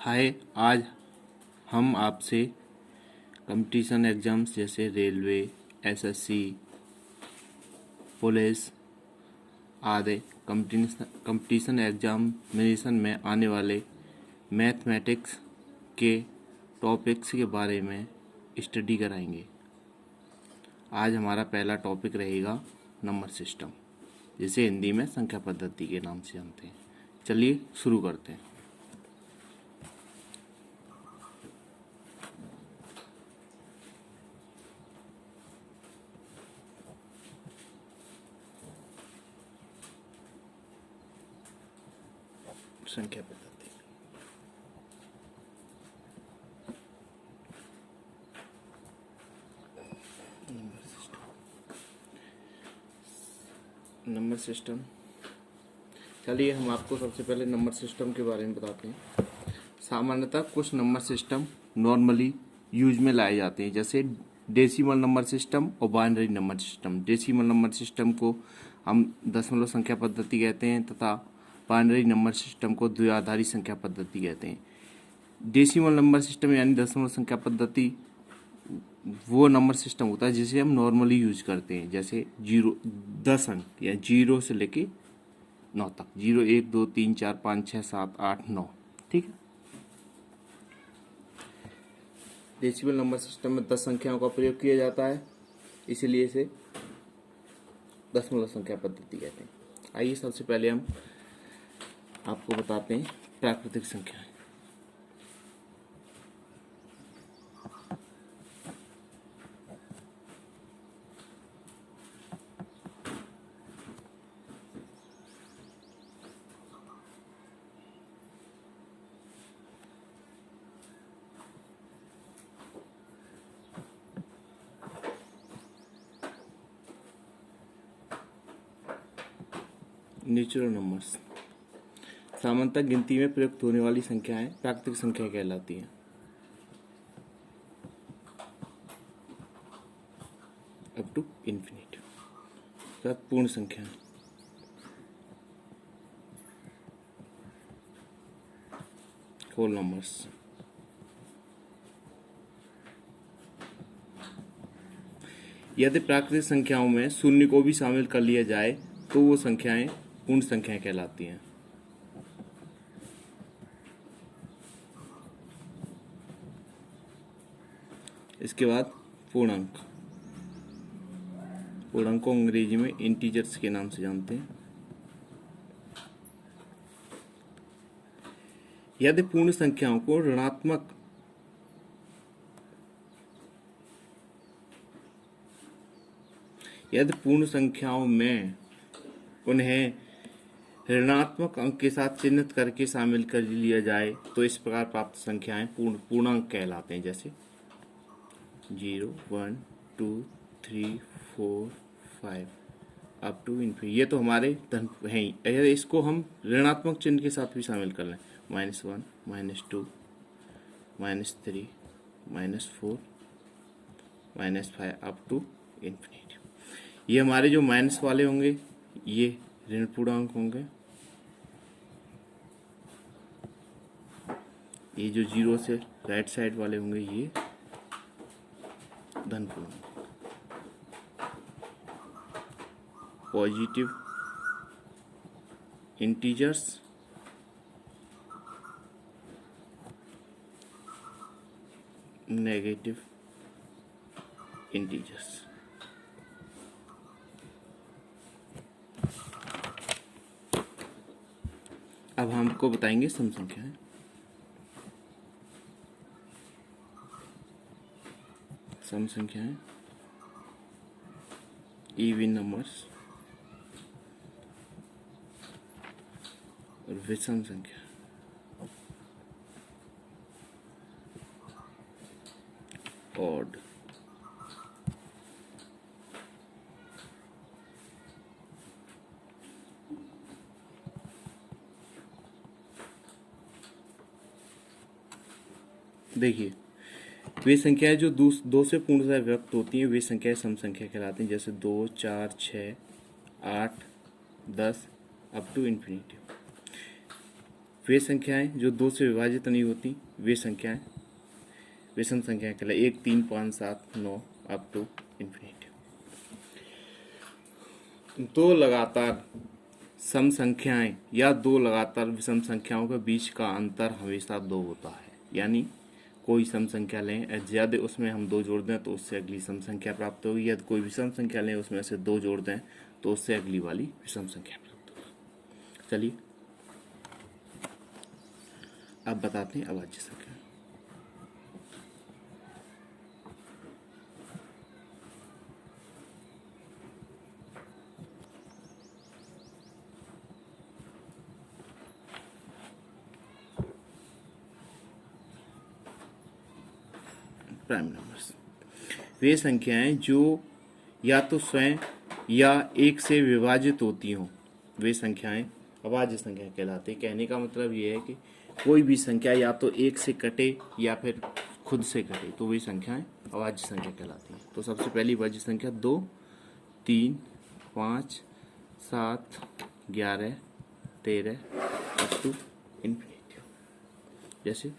हाय। आज हम आपसे कंपटीशन एग्ज़ाम्स जैसे रेलवे, एसएससी, पुलिस आदि कंपटीशन एग्जामिनेशन में आने वाले मैथमेटिक्स के टॉपिक्स के बारे में स्टडी कराएंगे। आज हमारा पहला टॉपिक रहेगा नंबर सिस्टम, जिसे हिंदी में संख्या पद्धति के नाम से जानते हैं। चलिए शुरू करते हैं। संख्या पद्धति। Number system. चलिए हम आपको सबसे पहले नंबर सिस्टम के बारे में बताते हैं। सामान्यतः कुछ नंबर सिस्टम नॉर्मली यूज में लाए जाते हैं, जैसे डेसिमल नंबर सिस्टम और binary number system. Decimal number system को हम दशमलव संख्या पद्धति कहते हैं तथा बाइनरी नंबर सिस्टम को द्विआधारी संख्या पद्धति कहते हैं। डेसिमल नंबर सिस्टम यानी दशमलव संख्या पद्धति वो नंबर सिस्टम होता है जिसे हम नॉर्मली यूज करते हैं, जैसे 10 अंक या 0 से लेके 9 तक, 0 1 2 3 4 5 6 7 8 9। ठीक है। डेसिमल नंबर सिस्टम में 10 संख्याओं का प्रयोग किया जाता है, इसीलिए इसे दशमलव संख्या पद्धति कहते हैं। आइए सबसे पहले हम आपको बताते हैं प्राकृतिक संख्याएं। नेचुरल नंबर्स सामान्यतः गिनती में प्रयुक्त होने वाली संख्याएं प्राकृतिक संख्या कहलाती हैं। Up to infinity. पूर्ण संख्याएं होल नंबर्स। यदि प्राकृतिक संख्याओं में शून्य को भी शामिल कर लिया जाए तो वो संख्याएं पूर्ण संख्याएं कहलाती हैं। इसके बाद पूर्णांक। पूर्णांक को अंग्रेजी में इंटीजर्स के नाम से जानते हैं। यदि पूर्ण संख्याओं को ऋणात्मक यदि पूर्ण संख्याओं में उन्हें ऋणात्मक अंक के साथ चिन्हित करके शामिल कर लिया जाए तो इस प्रकार प्राप्त संख्याएं पूर्णांक कहलाते हैं, जैसे 0 1 2 3 4 5 अप टू इन्फिनिटी। ये तो हमारे धन हैं ही। यदि इसको हम ऋणात्मक चिन्ह के साथ भी शामिल कर लें, -1 -2 -3 -4 -5 अप टू इन्फिनिटी। ये हमारे जो माइनस वाले होंगे ये ऋण पूर्णांक होंगे। ये जो 0 से राइट साइड वाले होंगे ये धन पूर्णांक। Positive integers negative integers. अब हमको बताएंगे सम संख्याएं। सम संख्याएं इवन नंबर्स और विषम संख्या। ऑड। देखिए, वे संख्याएं जो दो से पूर्णतः व्यक्त होती हैं वे संख्याएं सम संख्या कहलाती हैं, जैसे 2 4 6 8 10 अप टू इन्फिनिटी। वे संख्याएं जो 2 से विभाजित नहीं होती वे संख्याएं विषम संख्याएं कहलाई। 1, 3, 5, 7, 9 अप टू इन्फिनिटी। दो लगातार सम संख्याएं या दो लगातार विषम संख्याओं के बीच का अंतर हमेशा 2 होता है। यानी कोई सम संख्या लें, यदि उसमें हम 2 जोड़ दें तो उससे अगली सम संख्या प्राप्त होगी। यदि कोई विषम संख्या लें उसमें से 2 जोड़ दें तो उससे अगली वाली विषम संख्या प्राप्त होगी। चलिए अब बताते हैं अभाज्य संख्या। प्राइम नंबर्स वे संख्याएं जो या तो स्वयं या एक से विभाजित होती हों वे संख्याएं अभाज्य संख्या कहलाती है। कहने का मतलब ये है कि कोई भी संख्या या तो एक से कटे या फिर खुद से कटे तो वे संख्याएं अभाज्य संख्या कहलाती हैं। तो सबसे पहली अभाज्य संख्या 2, 3, 5, 7, 11, 13 अप टू इन्फिनिटी। जैसे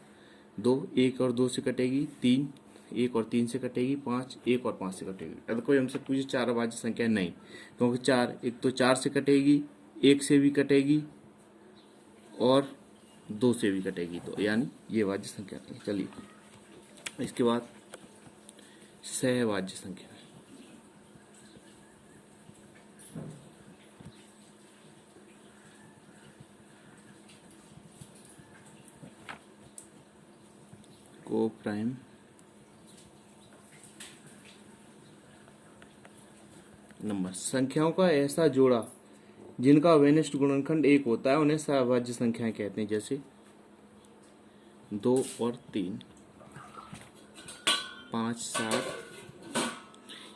2 1 और 2 से कटेगी, 3 1 और 3 से कटेगी, 5 1 और 5 से कटेगी। अगर कोई हमसे पूछे 4 अभाज्य संख्या, नहीं, क्योंकि 4 एक तो 4 से कटेगी, 1 से भी कटेगी और 2 से भी कटेगी, तो यानी ये अभाज्य संख्या है। चलिए इसके बाद सहअभाज्य संख्या। को प्राइम नंबर संख्याओं का ऐसा जोड़ा जिनका वेनिस्ट गुणनखंड 1 होता है उन्हें सहअभाज्य संख्याएं कहते हैं। जैसे 2 और 3, 5, 7,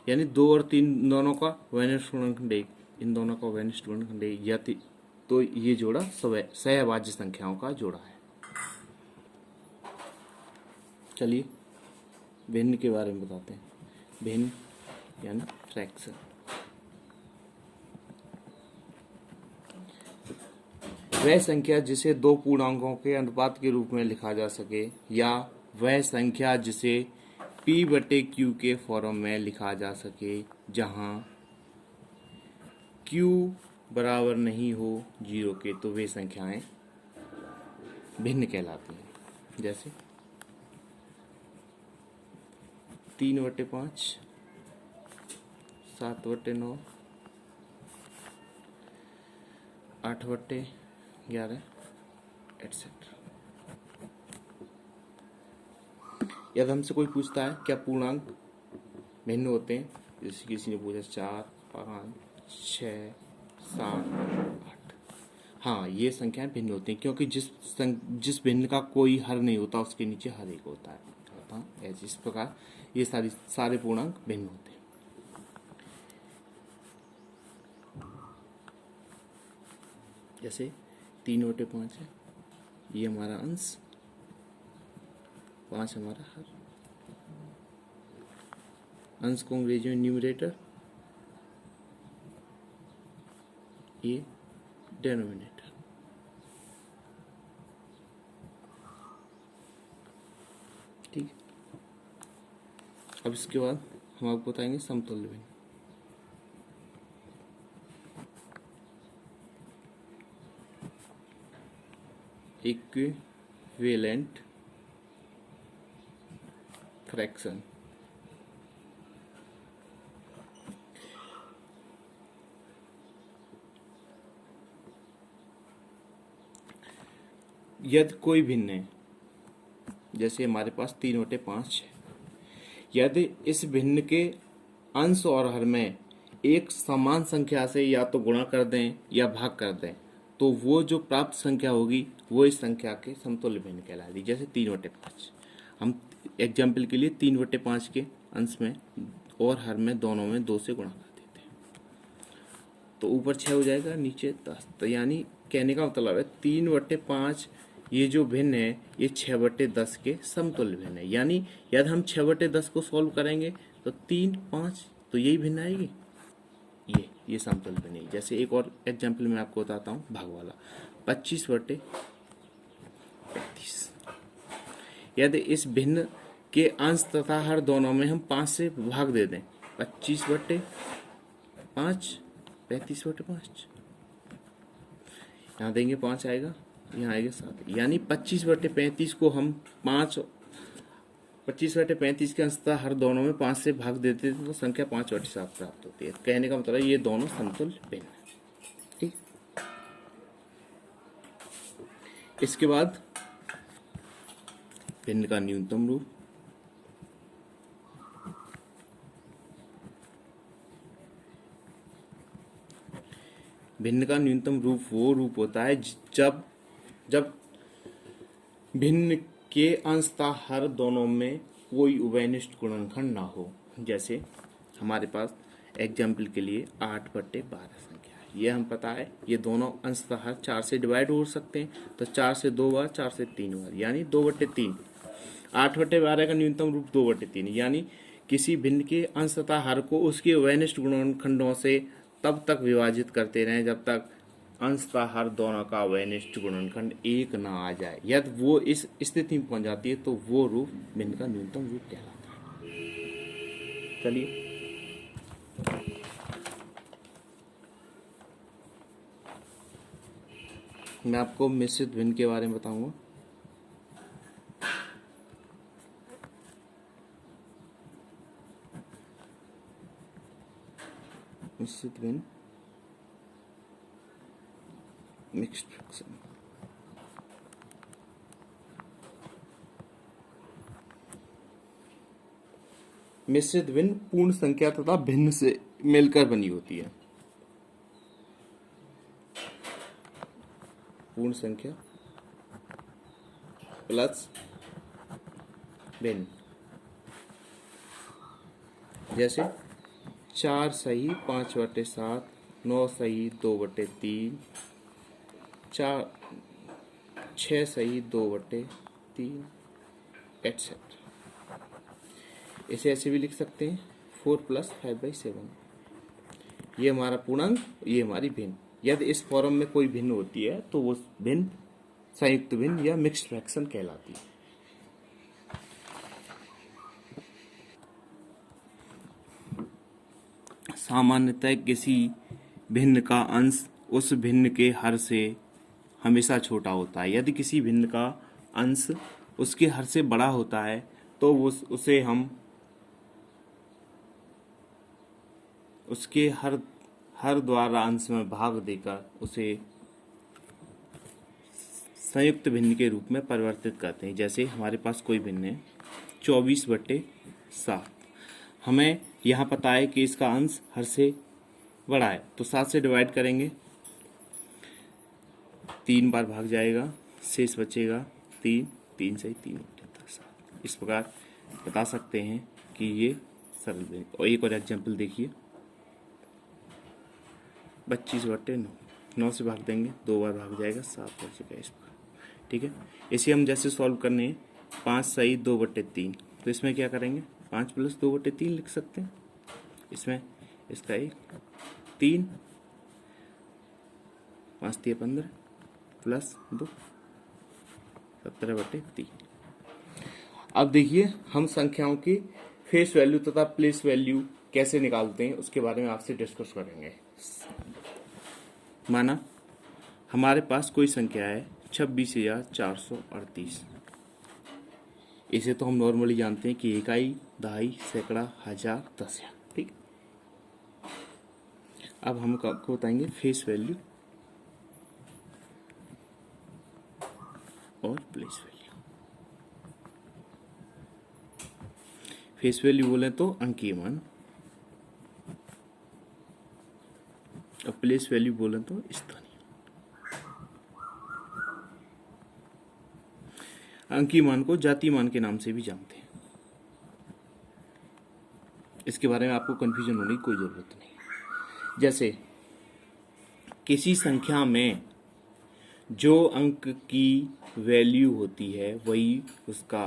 यानी 2 और 3 दोनों का वेनिस्ट गुणनखंड 1, इन दोनों का वेनिस्ट गुणनखंड 1 या तो ये जोड़ा सहअभाज्य संख्याओं का जोड़ा है। चलिए भिन्न के बारे में बताते हैं। भिन्न यानी फ्रैक्शन। वह संख्या जिसे 2 पूर्णांकों के अनुपात के रूप में लिखा जा सके या वह संख्या जिसे P/Q के फॉर्म में लिखा जा सके जहां Q बराबर नहीं हो 0 के, तो वे संख्याएं भिन्न कहलाती हैं। जैसे 3/5, 7/9, 8/11 एटसेट्रा। यदि हमसे कोई पूछता है क्या पूर्णांक भिन्न होते हैं, जैसे किसी ने पूछा 4, 5, 6, 7, 8, हाँ ये संख्याएं भिन्न होती हैं क्योंकि जिस भिन्न का कोई हर नहीं होता उसके नीचे हर एक होता है। ऐसे इस प्रकार ये सारे पूर्णांक भिन्न होते हैं। जैसे 3/5 है, ये हमारा अंश, 5 हमारा हर। अंश को अंग्रेजी में न्यूमरेटर, ये डेनोमिनेटर। ठीक है, अब इसके बाद हम आपको बताएंगे समतुल्य भिन्न। Equivalent fraction. यदि कोई भिन्न है, जैसे हमारे पास 3/5 है, यदि इस भिन्न के अंश और हर में एक समान संख्या से या तो गुणा कर दें या भाग कर दें तो वो जो प्राप्त संख्या होगी वो इस संख्या के समतुल्य भिन्न कहलाएगी। जैसे 3/5, हम एग्जाम्पल के लिए 3/5 के अंश में और हर में दोनों में 2 से गुणा कर देते हैं तो ऊपर 6 हो जाएगा, नीचे 10। तो यानी कहने का मतलब है 3/5 ये जो भिन्न है ये 6/10 के समतुल्य भिन्न है। यानी यदि हम 6/10 को सॉल्व करेंगे तो 3, 5 तो यही भिन्न आएगी, ये समतुल्य भिन्न है। जैसे एक और एग्जाम्पल मैं आपको बताता हूँ भाग वाला। 25/5 यदि इस भिन्न के अंश तथा हर दोनों में हम 5 से भाग दे दें, 25/5, 35/5, यहाँ देंगे 5 आएगा, यहाँ आएगा 7, यानी 25/35 को हम 25/35 के अंशतः हर दोनों में 5 से भाग देते थे तो संख्या 5/7 प्राप्त होती है। कहने का मतलब ये दोनों समतुल्य भिन्न है। ठीक, इसके बाद भिन्न का न्यूनतम रूप। भिन्न का न्यूनतम रूप वो रूप होता है जब भिन्न के अंशतः हर दोनों में कोई उभयनिष्ठ गुणनखंड ना हो। जैसे हमारे पास एग्जाम्पल के लिए 8/12 संख्या है, ये हम पता है ये दोनों अंशतः हर 4 से डिवाइड हो सकते हैं, तो 4 से 2 बार, 4 से 3 बार, यानी 2/3। 8/12 का न्यूनतम रूप 2/3, यानी किसी भिन्न के अंशतः हर को उसके उभयनिष्ठ गुणनखंडों से तब तक विभाजित करते रहें जब तक अंशतः हर दोनों का उभयनिष्ठ गुणनखंड 1 ना आ जाए। यदि वो इस स्थिति में पहुंच जाती है तो वो रूप भिन्न का न्यूनतम रूप कहलाता है। चलिए मैं आपको मिश्रित भिन्न के बारे में बताऊंगा। मिश्रित भिन्न, मिक्स्ड फ्रैक्शन। मिश्रित भिन्न पूर्ण संख्या तथा भिन्न से मिलकर बनी होती है। पूर्ण संख्या प्लस भिन्न, जैसे 4 सही 5/7, 9 सही 2/3, 6 सही 2/3, एटसेट्रा। इसे ऐसे भी लिख सकते हैं 4 + 5/7। ये हमारा पूर्णांक, ये हमारी भिन्न। यदि इस फॉर्म में कोई भिन्न होती है तो वो भिन्न संयुक्त भिन्न या मिक्स्ड फ्रैक्शन कहलाती है। सामान्यतः किसी भिन्न का अंश उस भिन्न के हर से हमेशा छोटा होता है। यदि किसी भिन्न का अंश उसके हर से बड़ा होता है तो उसे हम उसके हर द्वारा अंश में भाग देकर उसे संयुक्त भिन्न के रूप में परिवर्तित करते हैं। जैसे हमारे पास कोई भिन्न है 24/7, हमें यहाँ पता है कि इसका अंश हर से बड़ा है तो 7 से डिवाइड करेंगे, 3 बार भाग जाएगा, शेष बचेगा 3, 3 से 3/7। इस प्रकार बता सकते हैं कि ये सरल भिन्न। और एक और एग्जाम्पल देखिए 25/9, 9 से भाग देंगे, 2 बार भाग जाएगा, 7 बचेगा। इस प्रकार ठीक है। इसे हम जैसे सॉल्व करने हैं 5 सही 2/3, तो इसमें क्या करेंगे 5 + 2/3 लिख सकते हैं। इसमें इसका 1 3, 5 × 15 + 2 17/3। अब देखिए हम संख्याओं की फेस वैल्यू तथा प्लेस वैल्यू कैसे निकालते हैं उसके बारे में आपसे डिस्कस करेंगे। माना हमारे पास कोई संख्या है 26,438। इसे तो हम नॉर्मली जानते हैं कि इकाई, दहाई, सैकड़ा, हजार, दसिया। ठीक, अब हम आपको बताएंगे फेस वैल्यू और प्लेस वैल्यू। फेस वैल्यू बोले तो अंकीय मान, और प्लेस वैल्यू बोले तो स्थानीय। अंकीय मान को जातीय मान के नाम से भी जानते हैं। इसके बारे में आपको कंफ्यूजन होने की कोई जरूरत नहीं। जैसे किसी संख्या में जो अंक की वैल्यू होती है वही उसका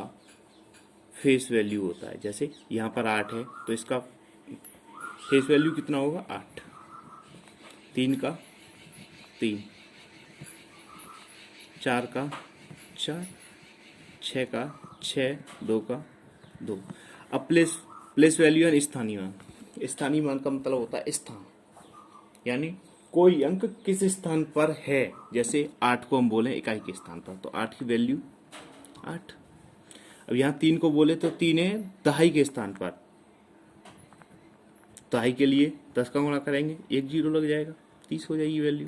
फेस वैल्यू होता है। जैसे यहाँ पर 8 है तो इसका फेस वैल्यू कितना होगा 8, 3 का 3, 4 का 4, 6 का 6, 2 का 2। अब प्लेस वैल्यू एंड स्थानीय मान। स्थानीय मान का मतलब होता है स्थान, यानी कोई अंक किस स्थान पर है। जैसे 8 को हम बोले इकाई के स्थान पर, तो 8 की वैल्यू 8। अब यहाँ 3 को बोले तो 3 है दहाई के स्थान पर, दहाई के लिए 10 का गुणा करेंगे, 1 0 लग जाएगा, 30 हो जाएगी वैल्यू।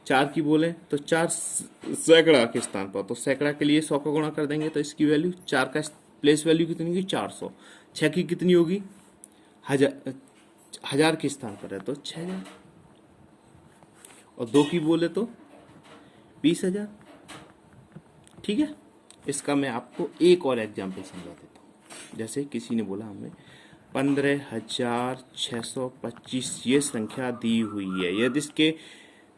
4 की बोले तो 4 सैकड़ा के स्थान पर, तो सैकड़ा के लिए 100 का गुणा कर देंगे, तो इसकी वैल्यू 4 का प्लेस वैल्यू कितनी होगी 400। 6 की कितनी होगी 1000 के स्थान पर है तो 6000। और 2 की बोले तो 20,000। ठीक है, इसका मैं आपको एक और एग्जाम्पल समझा देता हूँ। जैसे किसी ने बोला हमें 15,625 ये संख्या दी हुई है, यदि इसके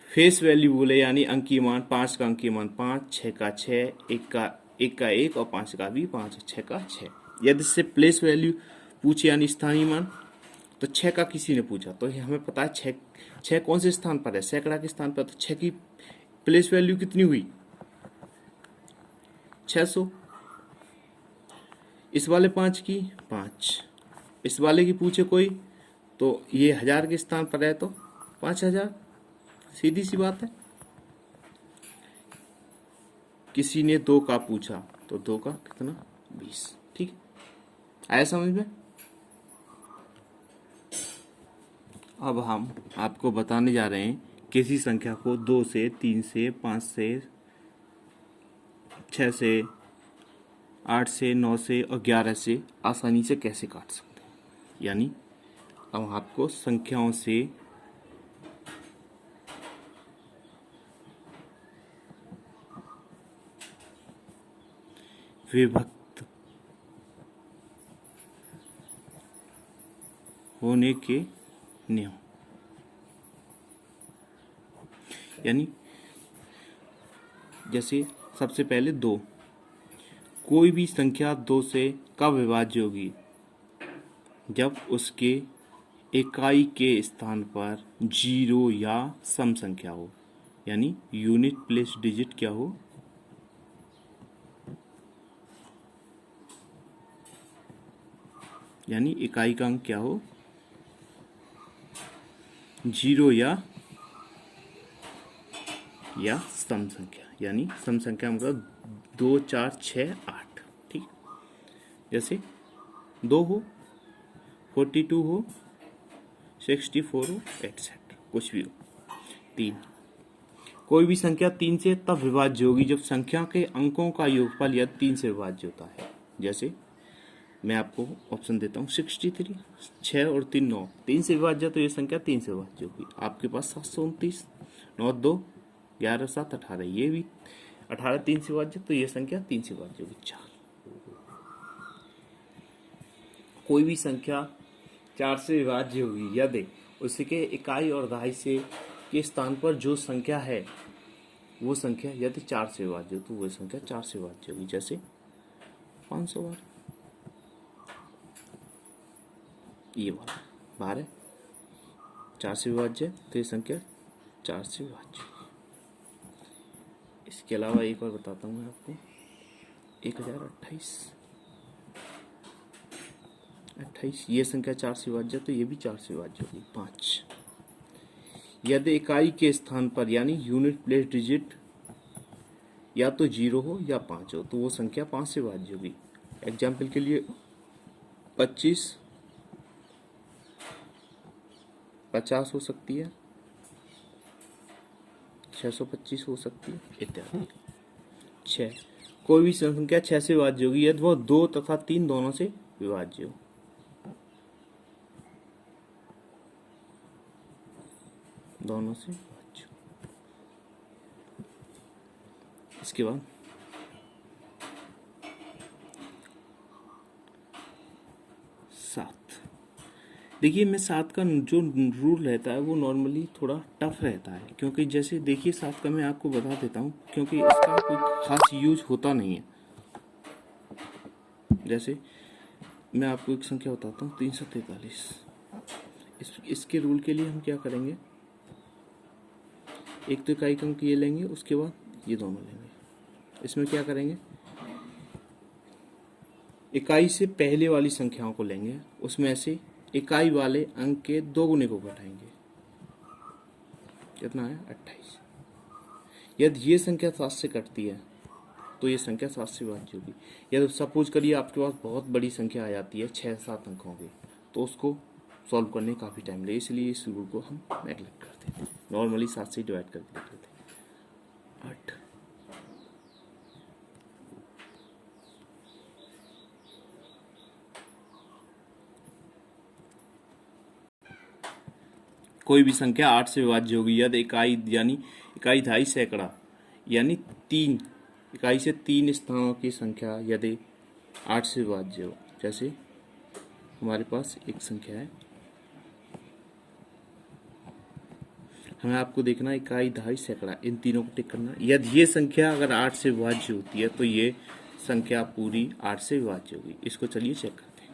फेस वैल्यू बोले यानी अंकीय मान 5 का अंकीय मान 5, 6 का 6, 1 का 1 और 5 का भी 5, 6 का 6। यदि इससे प्लेस वैल्यू पूछे यानी स्थानीय मान, तो 6 का किसी ने पूछा, तो हमें पता है 6 कौन से स्थान पर है, सैकड़ा के स्थान पर, तो 6 की प्लेस वैल्यू कितनी हुई 600। इस वाले 5 की 5, इस वाले की पूछे कोई तो ये 1000 के स्थान पर है तो 5000, सीधी सी बात है। किसी ने 2 का पूछा तो 2 का कितना 20। ठीक है, आया समझ में। अब हम आपको बताने जा रहे हैं किसी संख्या को 2 से 3 से 5 से 6 से 8 से 9 से और 11 से आसानी से कैसे काट सकते हैं। यानी अब आपको संख्याओं से विभक्त होने के नियम, यानी जैसे सबसे पहले 2, कोई भी संख्या 2 से कब विभाज्य होगी, जब उसके इकाई के स्थान पर 0 या सम संख्या हो, यानी यूनिट प्लेस डिजिट क्या हो, यानी इकाई का अंक क्या हो 0 या सम संख्या, यानी सम संख्या मतलब 2, 4, 6, 8। ठीक, जैसे 2 हो, 42 हो, 64 हो, एटसेट्रा कुछ भी हो। 3, कोई भी संख्या 3 से तब विभाज्य होगी जब संख्या के अंकों का योगफल या 3 से विभाज्य होता है। जैसे मैं आपको ऑप्शन देता हूँ 63, 6 और 3 9, 3 से विभाज्य तो ये संख्या 3 से विभाज्य होगी। आपके पास 729, 9 2, 11 7 18, ये भी 18 3 से विभाज्य तो ये संख्या 3 से विभाज्य होगी 4। कोई भी संख्या 4 से विभाज्य होगी यदि उसके इकाई और दहाई से के स्थान पर जो संख्या है वो संख्या यदि 4 से विभाज्य हो तो वो संख्या 4 से विभाज्य होगी। जैसे 500 बार, ये वाला 12 4 से विभाज्य तो ये संख्या 4 से विभाज्य। इसके अलावा एक और बताता हूँ मैं आपको 1028, ये संख्या 4 से विभाज्य तो ये भी 4 से विभाज्य होगी 5। यदि इकाई के स्थान पर यानी यूनिट प्लेस डिजिट या तो 0 हो या 5 हो तो वो संख्या 5 से विभाज्य होगी। एग्जाम्पल के लिए 25 50 हो सकती है, 625 हो सकती है इत्यादि। 6, कोई भी संख्या 6 से विभाज्य होगी यदि वह 2 तथा 3 दोनों से विभाज्य हो। दोनों से विभाज्य। इसके बाद 7, देखिए मैं 7 का जो रूल रहता है वो नॉर्मली थोड़ा टफ रहता है, क्योंकि जैसे देखिए 7 का मैं आपको बता देता हूँ क्योंकि इसका कोई खास यूज होता नहीं है। जैसे मैं आपको एक संख्या बताता हूँ 343, इसके रूल के लिए हम क्या करेंगे, एक तो इकाई अंक ये लेंगे, उसके बाद ये दोनों लेंगे। इसमें क्या करेंगे इकाई से पहले वाली संख्याओं को लेंगे, उसमें से इकाई वाले अंक के 2 गुने को घटाएंगे। कितना है? 28। यदि ये संख्या 7 से कटती है तो ये संख्या 7 से विभाज्य होगी। यदि सपोज करिए आपके पास बहुत बड़ी संख्या आ जाती है 6-7 अंकों की, तो उसको सॉल्व करने में काफ़ी टाइम लगे, इसलिए इस रूल को हम नेगलेक्ट करते थे। नॉर्मली 7 से डिवाइड करके लिखते थे। 8। कोई भी संख्या 8 से विभाज्य होगी यदि इकाई यानी इकाई धाई सैकड़ा यानी 3 इकाई से 3 स्थानों की संख्या यदि 8 से विभाज्य हो। जैसे हमारे पास एक संख्या है, हमें आपको देखना इकाई धाई सैकड़ा, इन तीनों को टिक करना। यदि ये संख्या अगर 8 से विभाज्य होती है तो ये संख्या पूरी 8 से विभाज्य होगी। इसको चलिए चेक करते हैं।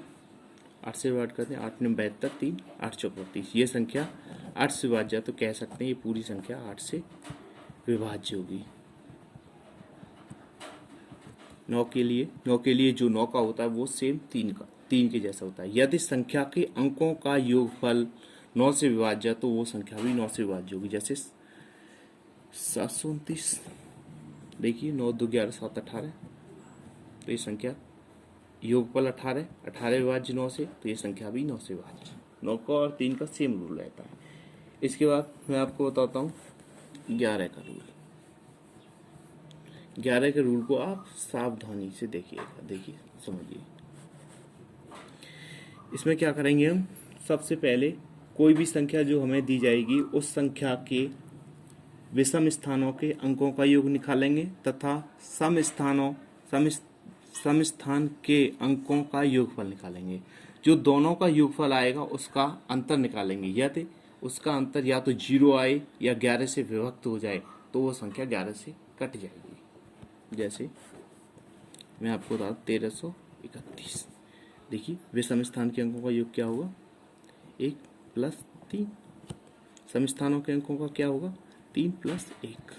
8 से डिवाइड करते हैं, 8 ने 72, 3 8 चौक 30। ये संख्या 8 से विभाज्य है तो कह सकते हैं ये पूरी संख्या 8 से विभाज्य होगी। 9 के लिए जो 9 का होता है वो सेम 3 के जैसा होता है। यदि संख्या के अंकों का योगफल 9 से विभाज्य है तो वो संख्या भी 9 से विभाज्य होगी। जैसे 729, देखिए 9 2 11 7 18, तो ये संख्या योगफल 18 विभाज्य 9 से, तो ये संख्या भी 9 से विभाज्य। 9 का और 3 का सेम रूल रहता है। इसके बाद मैं आपको बताता हूँ 11 का रूल। 11 के रूल को आप सावधानी से देखिएगा, देखिए समझिए। इसमें क्या करेंगे हम? सबसे पहले कोई भी संख्या जो हमें दी जाएगी उस संख्या के विषम स्थानों के अंकों का योग निकालेंगे तथा सम स्थान के अंकों का योगफल निकालेंगे। जो दोनों का योगफल आएगा उसका अंतर निकालेंगे। यदि उसका अंतर या तो 0 आए या 11 से विभक्त हो जाए तो वो संख्या 11 से कट जाएगी। जैसे मैं आपको बता 1331। देखिए विषम स्थान के अंकों का योग क्या होगा? 1 + 3। सम स्थानों के अंकों का क्या होगा? 3 + 1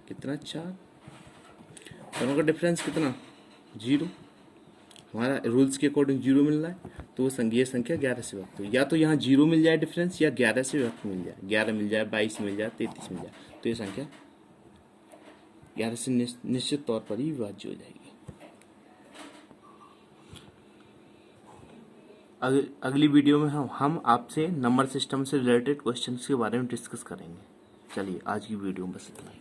कितना? 4। दोनों का डिफरेंस कितना? 0। हमारा रूल्स के अकॉर्डिंग 0 मिल रहा है तो ये संख्या 11 से विभक्त हुई। या तो यहाँ 0 मिल जाए डिफरेंस या 11 से विभक्त मिल जाए। 11 मिल जाए, 22 मिल जाए, 33 मिल जाए, तो ये संख्या 11 से निश्चित तौर पर ही विभाज्य हो जाएगी। अगली वीडियो में हम आपसे नंबर सिस्टम से रिलेटेड क्वेश्चंस के बारे में डिस्कस करेंगे। चलिए आज की वीडियो में बस इतना ही।